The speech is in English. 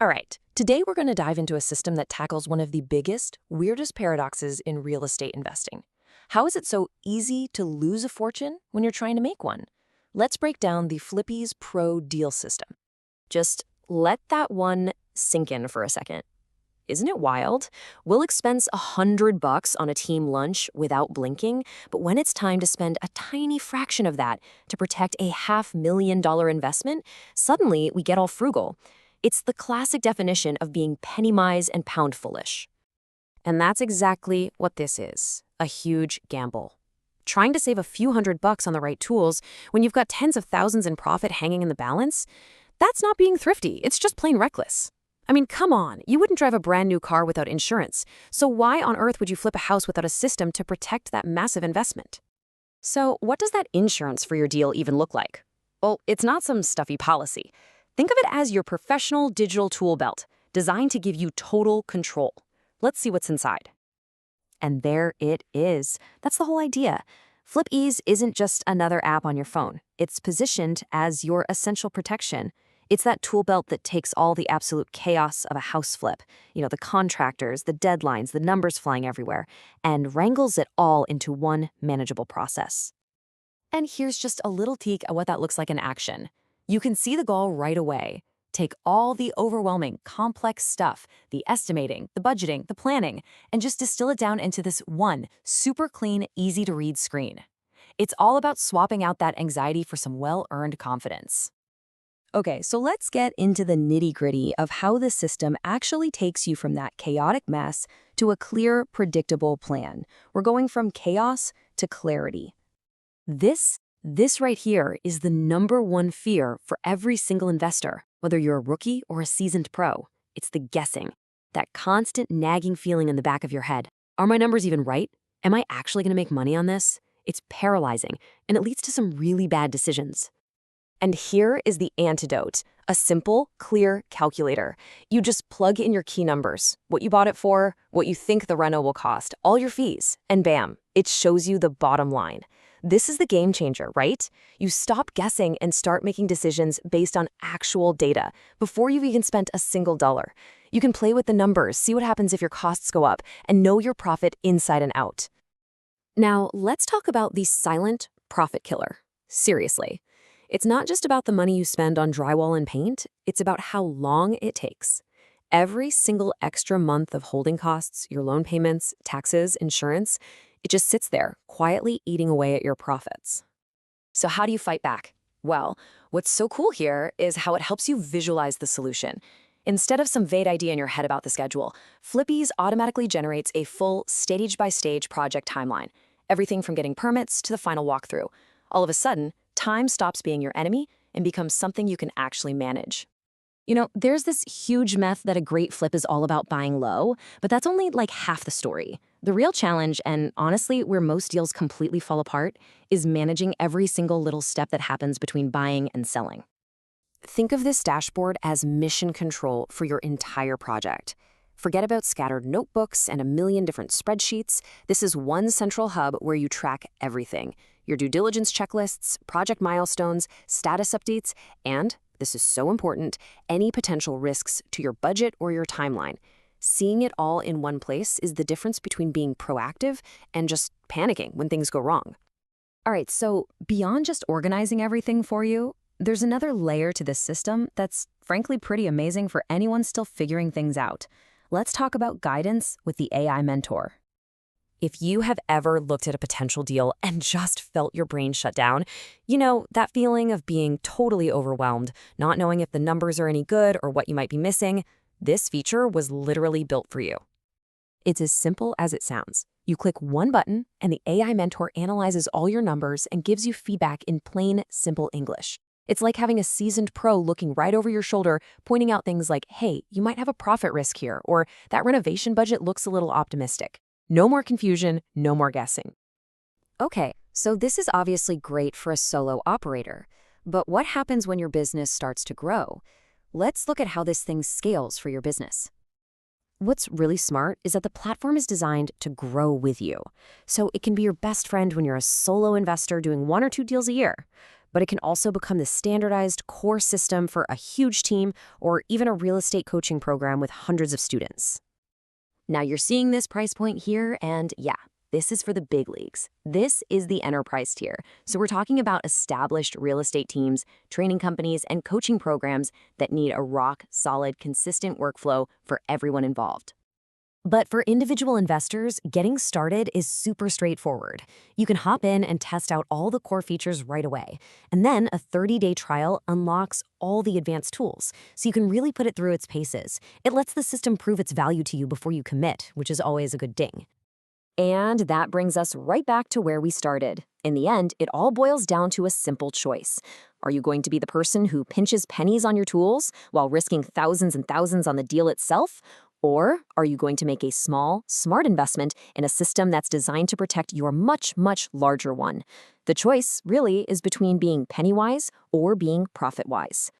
All right, today we're going to dive into a system that tackles one of the biggest, weirdest paradoxes in real estate investing. How is it so easy to lose a fortune when you're trying to make one? Let's break down the Flippies Pro Deal System. Just let that one sink in for a second. Isn't it wild? We'll expense $100 on a team lunch without blinking, but when it's time to spend a tiny fraction of that to protect a $500,000 investment, suddenly we get all frugal. It's the classic definition of being penny-wise and pound-foolish. And that's exactly what this is, a huge gamble. Trying to save a few $100 on the right tools when you've got tens of thousands in profit hanging in the balance, that's not being thrifty, it's just plain reckless. I mean, come on, you wouldn't drive a brand new car without insurance, so why on earth would you flip a house without a system to protect that massive investment? So what does that insurance for your deal even look like? Well, it's not some stuffy policy. Think of it as your professional digital tool belt, designed to give you total control. Let's see what's inside. And there it is. That's the whole idea. FlipEase isn't just another app on your phone. It's positioned as your essential protection. It's that tool belt that takes all the absolute chaos of a house flip, the contractors, the deadlines, the numbers flying everywhere, and wrangles it all into one manageable process. And here's just a little peek at what that looks like in action. You can see the goal right away. Take all the overwhelming, complex stuff, the estimating, the budgeting, the planning, and just distill it down into this one super clean, easy-to-read screen. It's all about swapping out that anxiety for some well-earned confidence. Okay, so let's get into the nitty-gritty of how the system actually takes you from that chaotic mess to a clear, predictable plan. We're going from chaos to clarity. This right here is the number one fear for every single investor, whether you're a rookie or a seasoned pro. It's the guessing, that constant nagging feeling in the back of your head. Are my numbers even right? Am I actually going to make money on this? It's paralyzing, and it leads to some really bad decisions. And here is the antidote, a simple, clear calculator. You just plug in your key numbers, what you bought it for, what you think the reno will cost, all your fees, and bam, it shows you the bottom line. This is the game changer, right? You stop guessing and start making decisions based on actual data before you've even spent a single dollar. You can play with the numbers, see what happens if your costs go up, and know your profit inside and out. Now, let's talk about the silent profit killer. Seriously. It's not just about the money you spend on drywall and paint, it's about how long it takes. Every single extra month of holding costs, your loan payments, taxes, insurance, it just sits there, quietly eating away at your profits. So how do you fight back? Well, what's so cool here is how it helps you visualize the solution. Instead of some vague idea in your head about the schedule, Flippies automatically generates a full stage-by-stage project timeline, everything from getting permits to the final walkthrough. All of a sudden, time stops being your enemy and becomes something you can actually manage. There's this huge myth that a great flip is all about buying low, but that's only like half the story. The real challenge, and honestly where most deals completely fall apart, is managing every single little step that happens between buying and selling. Think of this dashboard as mission control for your entire project. Forget about scattered notebooks and a million different spreadsheets. This is one central hub where you track everything. Your due diligence checklists, project milestones, status updates, and, this is so important, any potential risks to your budget or your timeline. Seeing it all in one place is the difference between being proactive and just panicking when things go wrong. All right, so beyond just organizing everything for you, there's another layer to this system that's frankly pretty amazing for anyone still figuring things out. Let's talk about guidance with the AI Mentor. If you have ever looked at a potential deal and just felt your brain shut down, that feeling of being totally overwhelmed, not knowing if the numbers are any good or what you might be missing, this feature was literally built for you. It's as simple as it sounds. You click one button and the AI Mentor analyzes all your numbers and gives you feedback in plain, simple English. It's like having a seasoned pro looking right over your shoulder, pointing out things like, hey, you might have a profit risk here, or that renovation budget looks a little optimistic. No more confusion, no more guessing. Okay, so this is obviously great for a solo operator, but what happens when your business starts to grow? Let's look at how this thing scales for your business. What's really smart is that the platform is designed to grow with you, so it can be your best friend when you're a solo investor doing 1 or 2 deals a year. but it can also become the standardized core system for a huge team or even a real estate coaching program with hundreds of students. Now you're seeing this price point here, and yeah, this is for the big leagues. This is the enterprise tier. So we're talking about established real estate teams, training companies, and coaching programs that need a rock-solid, consistent workflow for everyone involved. But for individual investors, getting started is super straightforward. You can hop in and test out all the core features right away. And then a 30-day trial unlocks all the advanced tools, so you can really put it through its paces. It lets the system prove its value to you before you commit, which is always a good ding. And that brings us right back to where we started. In the end, it all boils down to a simple choice. Are you going to be the person who pinches pennies on your tools while risking thousands and thousands on the deal itself? Or are you going to make a small, smart investment in a system that's designed to protect your much, much larger one? The choice really is between being penny-wise or being profit-wise.